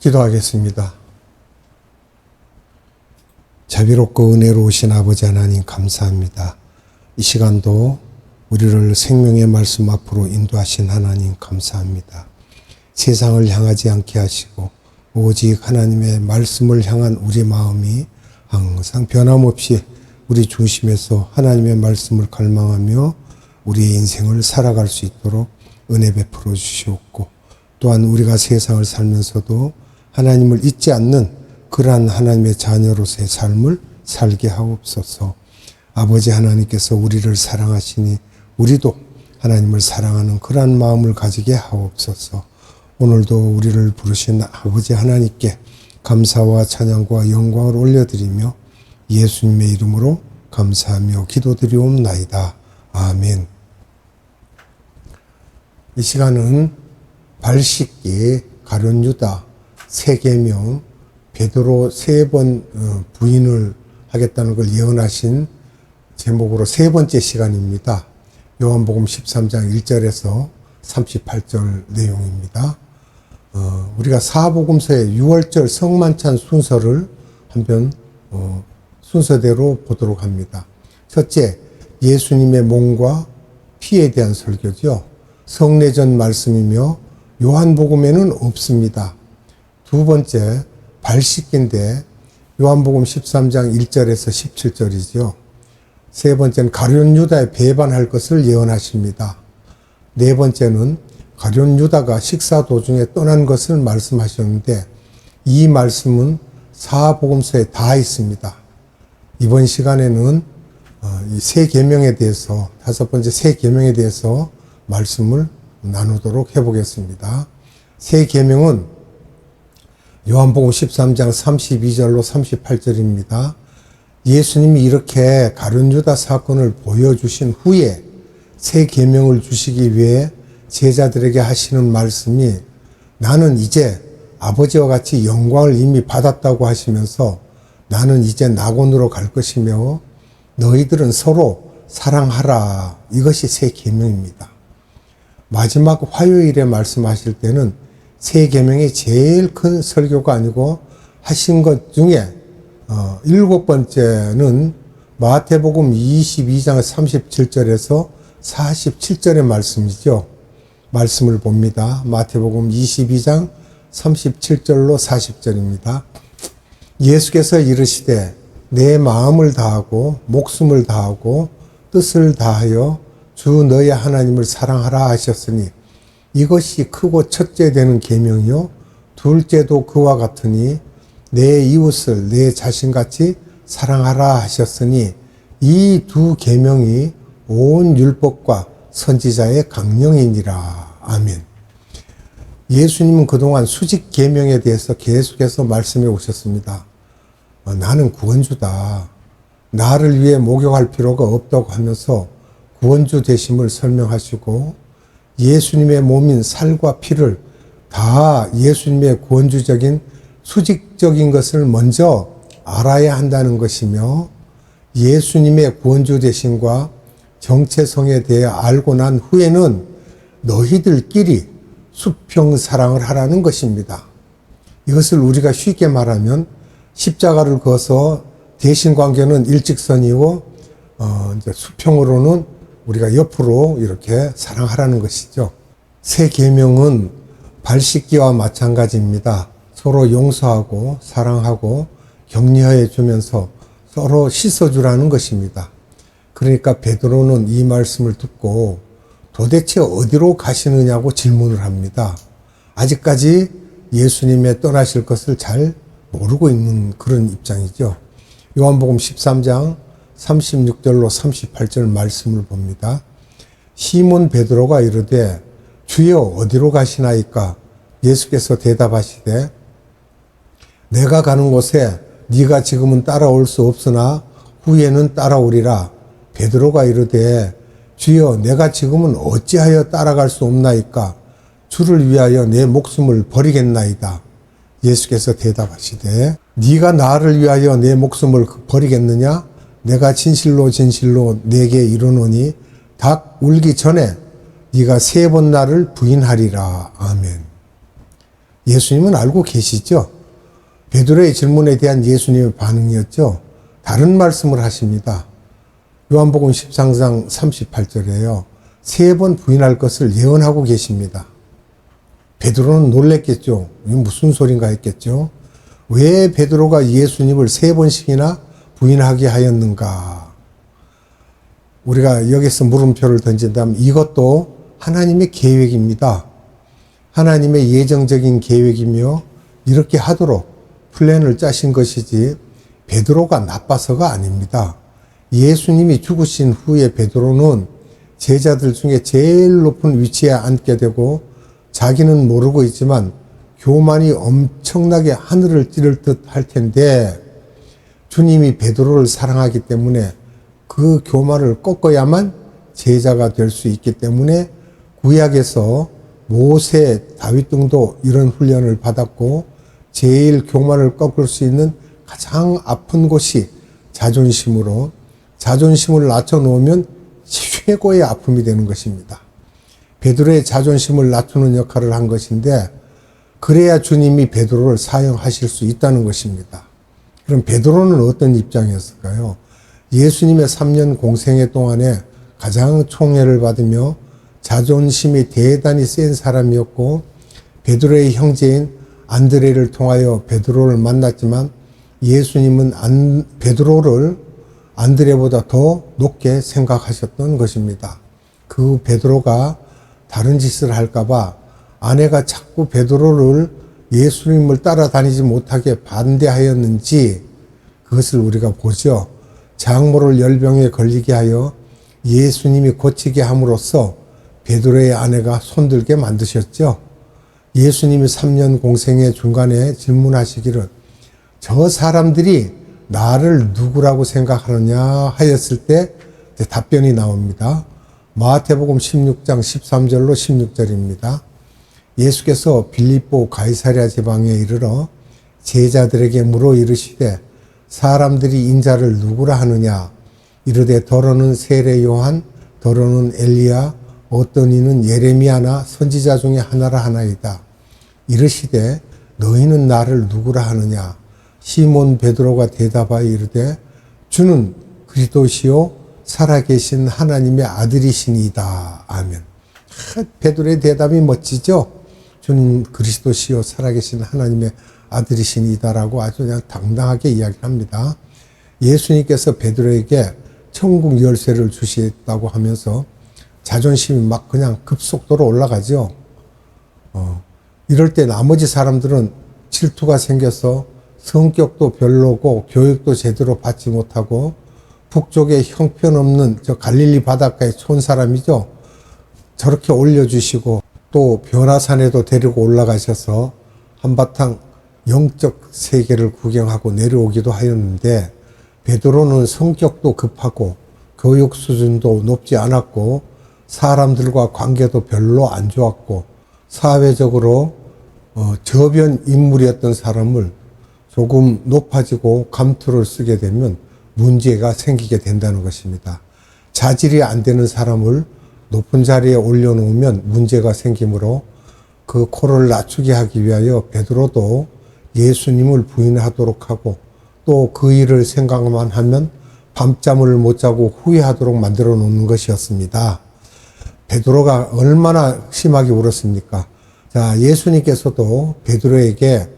기도하겠습니다. 자비롭고 은혜로우신 아버지 하나님 감사합니다. 이 시간도 우리를 생명의 말씀 앞으로 인도하신 하나님 감사합니다. 세상을 향하지 않게 하시고 오직 하나님의 말씀을 향한 우리 마음이 항상 변함없이 우리 중심에서 하나님의 말씀을 갈망하며 우리의 인생을 살아갈 수 있도록 은혜 베풀어 주시옵고, 또한 우리가 세상을 살면서도 하나님을 잊지 않는 그러한 하나님의 자녀로서의 삶을 살게 하옵소서. 아버지 하나님께서 우리를 사랑하시니 우리도 하나님을 사랑하는 그러한 마음을 가지게 하옵소서. 오늘도 우리를 부르신 아버지 하나님께 감사와 찬양과 영광을 올려드리며 예수님의 이름으로 감사하며 기도드리옵나이다. 아멘. 이 시간은 발 씻기, 가룟 유다, 세계명, 베드로 3번 부인을 하겠다는 걸 예언하신 제목으로 세 번째 시간입니다. 요한복음 13장 1절에서 38절 내용입니다. 우리가 사복음서의 6월절 성만찬 순서를 한번 순서대로 보도록 합니다. 첫째, 예수님의 몸과 피에 대한 설교죠. 성례전 말씀이며 요한복음에는 없습니다. 두 번째, 발 씻기인데 요한복음 13장 1절에서 17절이죠. 세 번째는 가룟 유다에 배반할 것을 예언하십니다. 네 번째는 가룟 유다가 식사 도중에 떠난 것을 말씀하셨는데 이 말씀은 사복음서에 다 있습니다. 이번 시간에는 이 세 계명에 대해서, 다섯 번째 세 계명에 대해서 말씀을 나누도록 해보겠습니다. 세 계명은 요한복음 13장 32절로 38절입니다. 예수님이 이렇게 가룟 유다 사건을 보여주신 후에 세 계명을 주시기 위해 제자들에게 하시는 말씀이, 나는 이제 아버지와 같이 영광을 이미 받았다고 하시면서 나는 이제 낙원으로 갈 것이며 너희들은 서로 사랑하라. 이것이 세 계명입니다. 마지막 화요일에 말씀하실 때는 세 계명이 제일 큰 설교가 아니고 하신 것 중에 일곱 번째는 마태복음 22장 37절에서 47절의 말씀이죠. 말씀을 봅니다. 마태복음 22장 37절로 40절입니다. 예수께서 이르시되 내 마음을 다하고 목숨을 다하고 뜻을 다하여 주 너의 하나님을 사랑하라 하셨으니 이것이 크고 첫째 되는 계명이요 둘째도 그와 같으니 내 이웃을 내 자신같이 사랑하라 하셨으니 이 두 계명이 온 율법과 선지자의 강령이니라. 아멘. 예수님은 그동안 수직 계명에 대해서 계속해서 말씀해 오셨습니다. 나는 구원주다. 나를 위해 목욕할 필요가 없다고 하면서 구원주 되심을 설명하시고 예수님의 몸인 살과 피를 다 예수님의 구원주적인 수직적인 것을 먼저 알아야 한다는 것이며, 예수님의 구원주 되심과 정체성에 대해 알고 난 후에는 너희들끼리 수평 사랑을 하라는 것입니다. 이것을 우리가 쉽게 말하면 십자가를 그어서 대신 관계는 일직선이고 이제 수평으로는 우리가 옆으로 이렇게 사랑하라는 것이죠. 세 계명은 발 씻기와 마찬가지입니다. 서로 용서하고 사랑하고 격려해 주면서 서로 씻어주라는 것입니다. 그러니까 베드로는 이 말씀을 듣고 도대체 어디로 가시느냐고 질문을 합니다. 아직까지 예수님의 떠나실 것을 잘 모르고 있는 그런 입장이죠. 요한복음 13장 36절로 38절 말씀을 봅니다. 시몬 베드로가 이르되 주여 어디로 가시나이까? 예수께서 대답하시되 내가 가는 곳에 네가 지금은 따라올 수 없으나 후에는 따라오리라. 베드로가 이르되 주여 내가 지금은 어찌하여 따라갈 수 없나이까? 주를 위하여 내 목숨을 버리겠나이다. 예수께서 대답하시되 네가 나를 위하여 내 목숨을 버리겠느냐? 내가 진실로 진실로 내게 이르노니 닭 울기 전에 네가 3번 나를 부인하리라. 아멘. 예수님은 알고 계시죠? 베드로의 질문에 대한 예수님의 반응이었죠. 다른 말씀을 하십니다. 요한복음 13장 38절에요. 3번 부인할 것을 예언하고 계십니다. 베드로는 놀랬겠죠. 이게 무슨 소린가 했겠죠. 왜 베드로가 예수님을 3번씩이나 부인하게 하였는가? 우리가 여기서 물음표를 던진다면 이것도 하나님의 계획입니다. 하나님의 예정적인 계획이며 이렇게 하도록 플랜을 짜신 것이지 베드로가 나빠서가 아닙니다. 예수님이 죽으신 후에 베드로는 제자들 중에 제일 높은 위치에 앉게 되고 자기는 모르고 있지만 교만이 엄청나게 하늘을 찌를 듯 할 텐데 주님이 베드로를 사랑하기 때문에 그 교만을 꺾어야만 제자가 될 수 있기 때문에 구약에서 모세, 다윗 등도 이런 훈련을 받았고 제일 교만을 꺾을 수 있는 가장 아픈 곳이 자존심으로 자존심을 낮춰놓으면 최고의 아픔이 되는 것입니다. 베드로의 자존심을 낮추는 역할을 한 것인데 그래야 주님이 베드로를 사용하실 수 있다는 것입니다. 그럼 베드로는 어떤 입장이었을까요? 예수님의 3년 공생애 동안에 가장 총애를 받으며 자존심이 대단히 센 사람이었고 베드로의 형제인 안드레를 통하여 베드로를 만났지만 예수님은 베드로를 안드레보다 더 높게 생각하셨던 것입니다. 그 베드로가 다른 짓을 할까봐 아내가 자꾸 베드로를 예수님을 따라다니지 못하게 반대하였는지 그것을 우리가 보죠. 장모를 열병에 걸리게 하여 예수님이 고치게 함으로써 베드로의 아내가 손들게 만드셨죠. 예수님이 3년 공생의 중간에 질문하시기를 저 사람들이 나를 누구라고 생각하느냐 하였을 때 답변이 나옵니다. 마태복음 16장 13절로 16절입니다. 예수께서 빌립보 가이사랴 지방에 이르러 제자들에게 물어 이르시되 사람들이 인자를 누구라 하느냐 이르되 더러는 세례 요한 더러는 엘리야 어떤 이는 예레미야나 선지자 중에 하나라 하나이다. 이르시되 너희는 나를 누구라 하느냐 시몬 베드로가 대답하여 이르되 주는 그리스도시요 살아계신 하나님의 아들이시니이다. 아멘. 베드로의 대답이 멋지죠? 주는 그리스도시요 살아계신 하나님의 아들이시니이다라고 아주 그냥 당당하게 이야기를 합니다. 예수님께서 베드로에게 천국 열쇠를 주시겠다고 하면서 자존심이 막 그냥 급속도로 올라가죠. 이럴 때 나머지 사람들은 질투가 생겨서 성격도 별로고 교육도 제대로 받지 못하고 북쪽에 형편없는 저 갈릴리 바닷가에 촌 사람이죠. 저렇게 올려주시고 또 변화산에도 데리고 올라가셔서 한바탕 영적 세계를 구경하고 내려오기도 하였는데 베드로는 성격도 급하고 교육 수준도 높지 않았고 사람들과 관계도 별로 안 좋았고 사회적으로 저변 인물이었던 사람을 조금 높아지고 감투를 쓰게 되면 문제가 생기게 된다는 것입니다. 자질이 안 되는 사람을 높은 자리에 올려놓으면 문제가 생기므로 그 코를 낮추게 하기 위하여 베드로도 예수님을 부인하도록 하고 또 그 일을 생각만 하면 밤잠을 못 자고 후회하도록 만들어 놓는 것이었습니다. 베드로가 얼마나 심하게 울었습니까? 자, 예수님께서도 베드로에게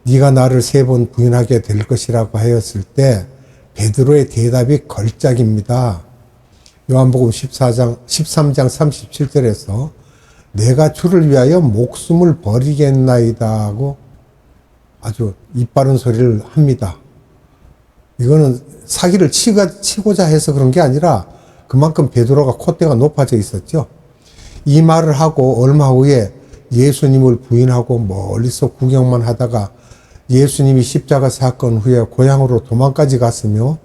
네가 나를 3번 부인하게 될 것이라고 하였을 때 베드로의 대답이 걸작입니다. 요한복음 13장 37절에서 내가 주를 위하여 목숨을 버리겠나이다 하고 아주 이빠른 소리를 합니다. 이거는 사기를 치고자 해서 그런 게 아니라 그만큼 베드로가 콧대가 높아져 있었죠. 이 말을 하고 얼마 후에 예수님을 부인하고 멀리서 구경만 하다가 예수님이 십자가 사건 후에 고향으로 도망까지 갔으며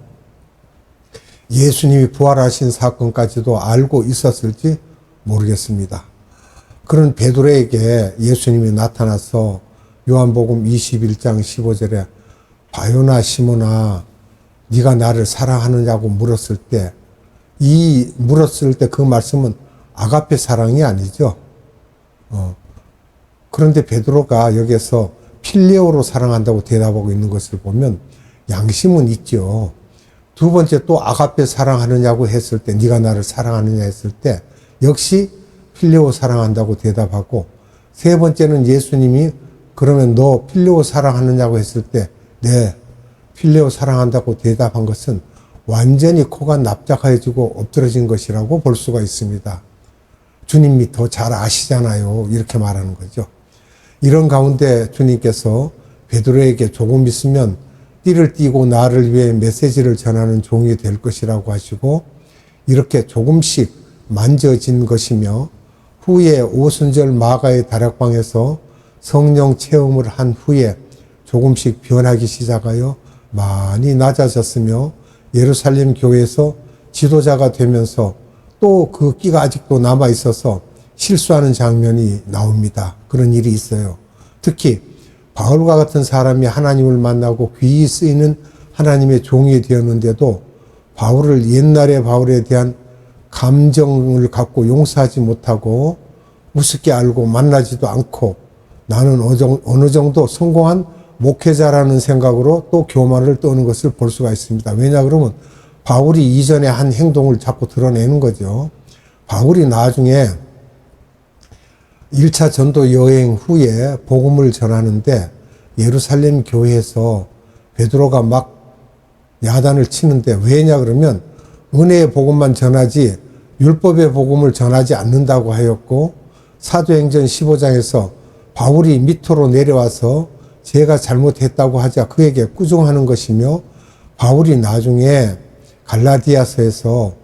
예수님이 부활하신 사건까지도 알고 있었을지 모르겠습니다. 그런 베드로에게 예수님이 나타나서 요한복음 21장 15절에 바요나 시몬아 네가 나를 사랑하느냐고 물었을 때 그 말씀은 아가페 사랑이 아니죠. 그런데 베드로가 여기에서 필레오로 사랑한다고 대답하고 있는 것을 보면 양심은 있죠. 두 번째 또 아가페 사랑하느냐고 했을 때, 네가 나를 사랑하느냐 했을 때 역시 필레오 사랑한다고 대답하고, 세 번째는 예수님이 그러면 너 필레오 사랑하느냐고 했을 때 네, 필레오 사랑한다고 대답한 것은 완전히 코가 납작해지고 엎드러진 것이라고 볼 수가 있습니다. 주님이 더 잘 아시잖아요. 이렇게 말하는 거죠. 이런 가운데 주님께서 베드로에게 조금 있으면 띠를 띠고 나를 위해 메시지를 전하는 종이 될 것이라고 하시고, 이렇게 조금씩 만져진 것이며 후에 오순절 마가의 다락방에서 성령 체험을 한 후에 조금씩 변하기 시작하여 많이 낮아졌으며 예루살렘 교회에서 지도자가 되면서 또 그 끼가 아직도 남아 있어서 실수하는 장면이 나옵니다. 그런 일이 있어요. 특히 바울과 같은 사람이 하나님을 만나고 귀히 쓰이는 하나님의 종이 되었는데도 바울을 옛날의 바울에 대한 감정을 갖고 용서하지 못하고 우습게 알고 만나지도 않고 나는 어느 정도 성공한 목회자라는 생각으로 또 교만을 떠는 것을 볼 수가 있습니다. 왜냐 그러면 바울이 이전에 한 행동을 자꾸 드러내는 거죠. 바울이 나중에 1차 전도 여행 후에 복음을 전하는데 예루살렘 교회에서 베드로가 막 야단을 치는데, 왜냐 그러면 은혜의 복음만 전하지 율법의 복음을 전하지 않는다고 하였고, 사도행전 15장에서 바울이 밑으로 내려와서 제가 잘못했다고 하자 그에게 꾸중하는 것이며, 바울이 나중에 갈라디아서에서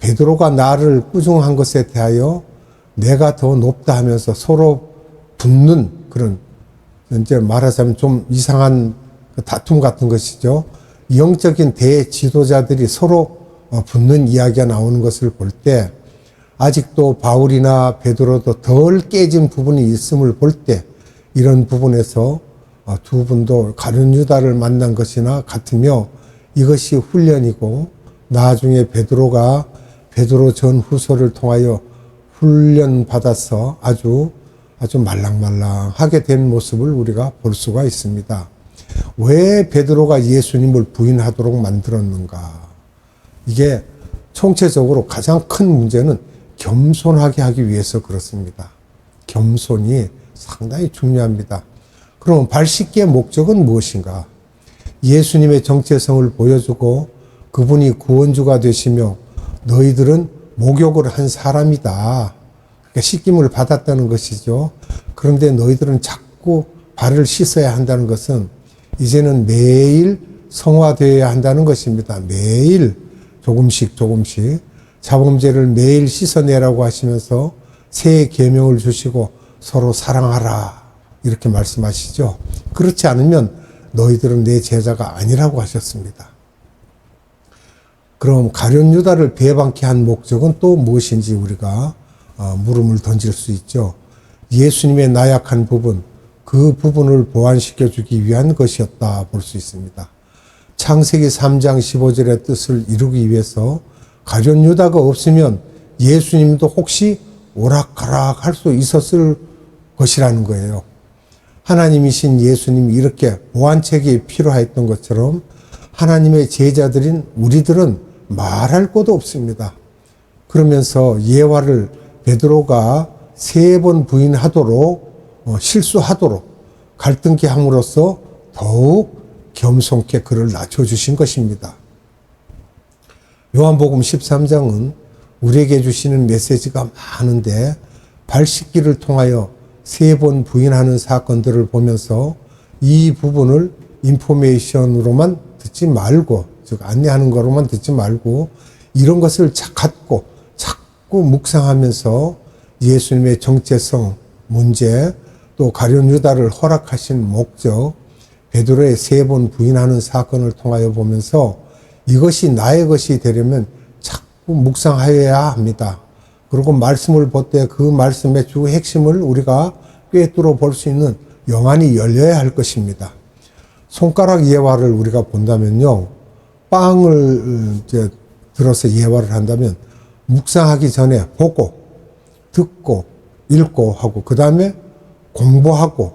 베드로가 나를 꾸중한 것에 대하여 내가 더 높다 하면서 서로 붙는 그런, 이제 말하자면 좀 이상한 다툼 같은 것이죠. 영적인 대지도자들이 서로 붙는 이야기가 나오는 것을 볼 때 아직도 바울이나 베드로도 덜 깨진 부분이 있음을 볼 때 이런 부분에서 두 분도 가룟 유다를 만난 것이나 같으며, 이것이 훈련이고 나중에 베드로가 베드로 전후서를 통하여 훈련받아서 아주 말랑말랑하게 된 모습을 우리가 볼 수가 있습니다. 왜 베드로가 예수님을 부인하도록 만들었는가? 이게 총체적으로 가장 큰 문제는 겸손하게 하기 위해서 그렇습니다. 겸손이 상당히 중요합니다. 그럼 발 씻기의 목적은 무엇인가? 예수님의 정체성을 보여주고 그분이 구원주가 되시며 너희들은 목욕을 한 사람이다. 그러니까 씻김을 받았다는 것이죠. 그런데 너희들은 자꾸 발을 씻어야 한다는 것은 이제는 매일 성화되어야 한다는 것입니다. 매일 조금씩 자범죄를 매일 씻어내라고 하시면서 새 계명을 주시고 서로 사랑하라 이렇게 말씀하시죠. 그렇지 않으면 너희들은 내 제자가 아니라고 하셨습니다. 그럼 가룟 유다를 배반케 한 목적은 또 무엇인지 우리가 물음을 던질 수 있죠. 예수님의 나약한 부분, 그 부분을 보완시켜 주기 위한 것이었다 볼 수 있습니다. 창세기 3장 15절의 뜻을 이루기 위해서 가룟 유다가 없으면 예수님도 혹시 오락가락 할 수 있었을 것이라는 거예요. 하나님이신 예수님이 이렇게 보완책이 필요했던 것처럼 하나님의 제자들인 우리들은 말할 것도 없습니다. 그러면서 예화를 베드로가 3번 부인하도록 실수하도록 갈등케 함으로써 더욱 겸손케 그를 낮춰주신 것입니다. 요한복음 13장은 우리에게 주시는 메시지가 많은데 발 씻기를 통하여 3번 부인하는 사건들을 보면서 이 부분을 인포메이션으로만 듣지 말고, 즉 안내하는 거로만 듣지 말고 이런 것을 갖고 자꾸 묵상하면서 예수님의 정체성 문제, 또 가룟 유다를 허락하신 목적, 베드로의 3번 부인하는 사건을 통하여 보면서 이것이 나의 것이 되려면 자꾸 묵상하여야 합니다. 그리고 말씀을 볼 때 그 말씀의 주 핵심을 우리가 꿰뚫어 볼 수 있는 영안이 열려야 할 것입니다. 손가락 예화를 우리가 본다면요, 빵을 이제 들어서 예화를 한다면 묵상하기 전에 보고 듣고 읽고 하고 그 다음에 공부하고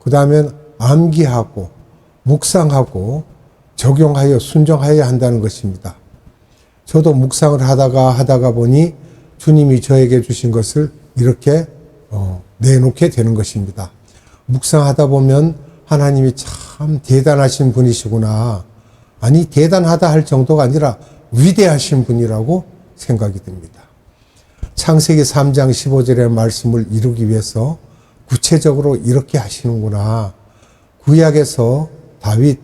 그 다음에 암기하고 묵상하고 적용하여 순종하여야 한다는 것입니다. 저도 묵상을 하다가 보니 주님이 저에게 주신 것을 이렇게 내놓게 되는 것입니다. 묵상하다 보면 하나님이 참 대단하신 분이시구나. 아니 대단하다 할 정도가 아니라 위대하신 분이라고 생각이 듭니다. 창세기 3장 15절의 말씀을 이루기 위해서 구체적으로 이렇게 하시는구나. 구약에서 다윗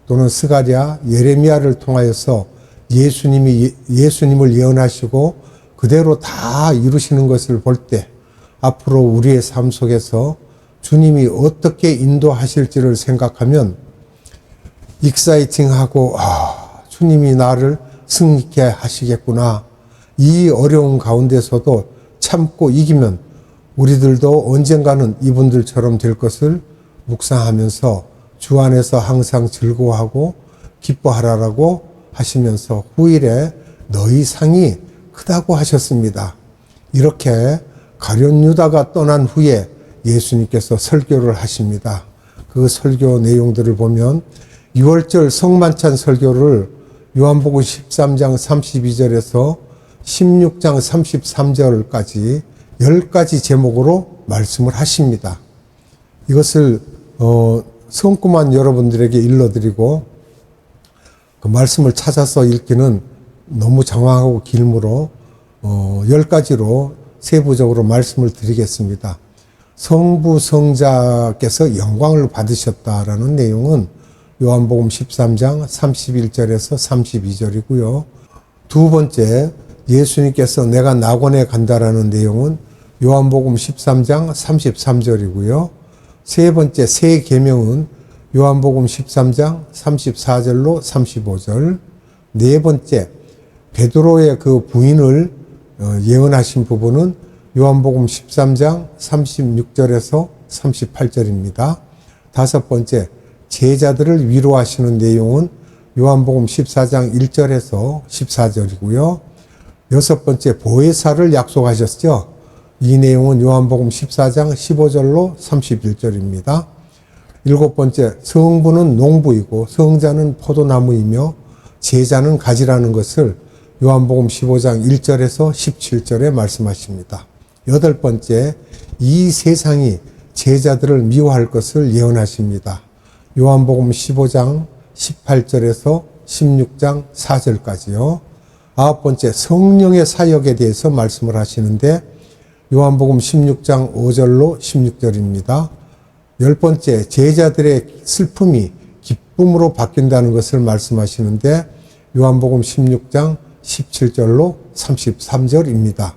또는 스가랴, 예레미야를 통하여서 예수님을 예언하시고 그대로 다 이루시는 것을 볼 때 앞으로 우리의 삶 속에서 주님이 어떻게 인도하실지를 생각하면 익사이팅하고 주님이 나를 승리케 하시겠구나. 이 어려운 가운데서도 참고 이기면 우리들도 언젠가는 이분들처럼 될 것을 묵상하면서 주 안에서 항상 즐거워하고 기뻐하라라고 하시면서 후일에 너희 상이 크다고 하셨습니다. 이렇게 가룟 유다가 떠난 후에 예수님께서 설교를 하십니다. 그 설교 내용들을 보면 6월절 성만찬 설교를 요한복음 13장 32절에서 16장 33절까지 10가지 제목으로 말씀을 하십니다. 이것을 성구만 여러분들에게 일러드리고 그 말씀을 찾아서 읽기는 너무 장황하고 길므로 10가지로 세부적으로 말씀을 드리겠습니다. 성부 성자께서 영광을 받으셨다라는 내용은 요한복음 13장 31절에서 32절이고요. 두 번째, 예수님께서 내가 낙원에 간다라는 내용은 요한복음 13장 33절이고요. 세 번째, 새 계명은 요한복음 13장 34절로 35절. 네 번째, 베드로의 그 부인을 예언하신 부분은 요한복음 13장 36절에서 38절입니다. 다섯 번째, 제자들을 위로하시는 내용은 요한복음 14장 1절에서 14절이고요. 여섯 번째, 보혜사를 약속하셨죠. 이 내용은 요한복음 14장 15절로 31절입니다. 일곱 번째, 성부는 농부이고 성자는 포도나무이며 제자는 가지라는 것을 요한복음 15장 1절에서 17절에 말씀하십니다. 여덟 번째, 이 세상이 제자들을 미워할 것을 예언하십니다. 요한복음 15장 18절에서 16장 4절까지요. 아홉 번째, 성령의 사역에 대해서 말씀을 하시는데 요한복음 16장 5절로 16절입니다. 열 번째, 제자들의 슬픔이 기쁨으로 바뀐다는 것을 말씀하시는데 요한복음 16장 17절로 33절입니다.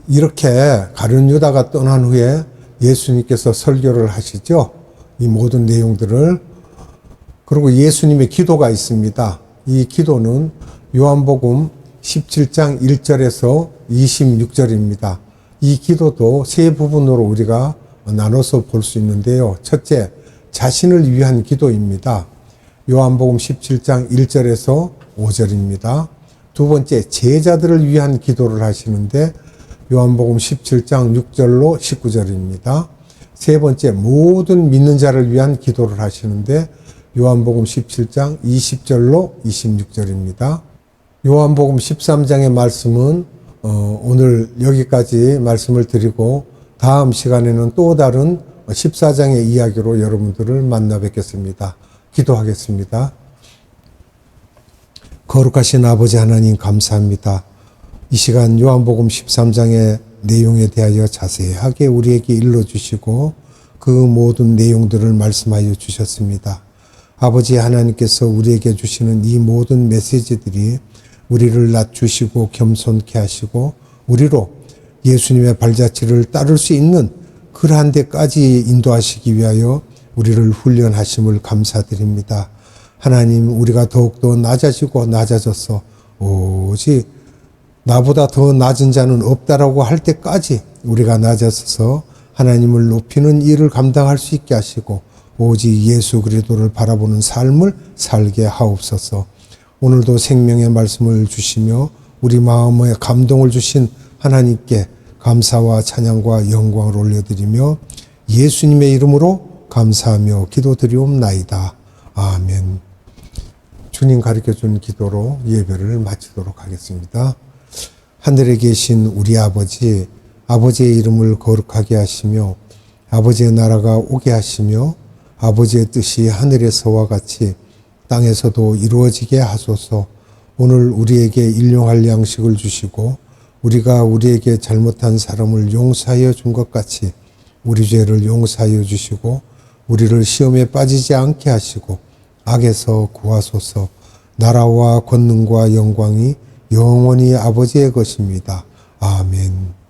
이렇게 가룟 유다가 떠난 후에 예수님께서 설교를 하시죠. 이 모든 내용들을. 그리고 예수님의 기도가 있습니다. 이 기도는 요한복음 17장 1절에서 26절입니다. 이 기도도 세 부분으로 우리가 나눠서 볼 수 있는데요. 첫째, 자신을 위한 기도입니다. 요한복음 17장 1절에서 5절입니다. 두 번째, 제자들을 위한 기도를 하시는데 요한복음 17장 6절로 19절입니다. 세 번째, 모든 믿는 자를 위한 기도를 하시는데 요한복음 17장 20절로 26절입니다. 요한복음 13장의 말씀은 오늘 여기까지 말씀을 드리고 다음 시간에는 또 다른 14장의 이야기로 여러분들을 만나 뵙겠습니다. 기도하겠습니다. 거룩하신 아버지 하나님 감사합니다. 이 시간 요한복음 13장의 내용에 대하여 자세하게 우리에게 일러주시고 그 모든 내용들을 말씀하여 주셨습니다. 아버지 하나님께서 우리에게 주시는 이 모든 메시지들이 우리를 낮추시고 겸손케 하시고 우리로 예수님의 발자취를 따를 수 있는 그러한 데까지 인도하시기 위하여 우리를 훈련하심을 감사드립니다. 하나님, 우리가 더욱더 낮아지고 낮아져서 오직 나보다 더 낮은 자는 없다라고 할 때까지 우리가 낮아져서 하나님을 높이는 일을 감당할 수 있게 하시고 오직 예수 그리스도를 바라보는 삶을 살게 하옵소서. 오늘도 생명의 말씀을 주시며 우리 마음에 감동을 주신 하나님께 감사와 찬양과 영광을 올려드리며 예수님의 이름으로 감사하며 기도드리옵나이다. 아멘. 주님 가르쳐준 기도로 예배를 마치도록 하겠습니다. 하늘에 계신 우리 아버지, 아버지의 이름을 거룩하게 하시며 아버지의 나라가 오게 하시며 아버지의 뜻이 하늘에서와 같이 땅에서도 이루어지게 하소서. 오늘 우리에게 일용할 양식을 주시고 우리가 우리에게 잘못한 사람을 용서하여 준 것 같이 우리 죄를 용서하여 주시고 우리를 시험에 빠지지 않게 하시고 악에서 구하소서. 나라와 권능과 영광이 영원히 아버지의 것입니다. 아멘.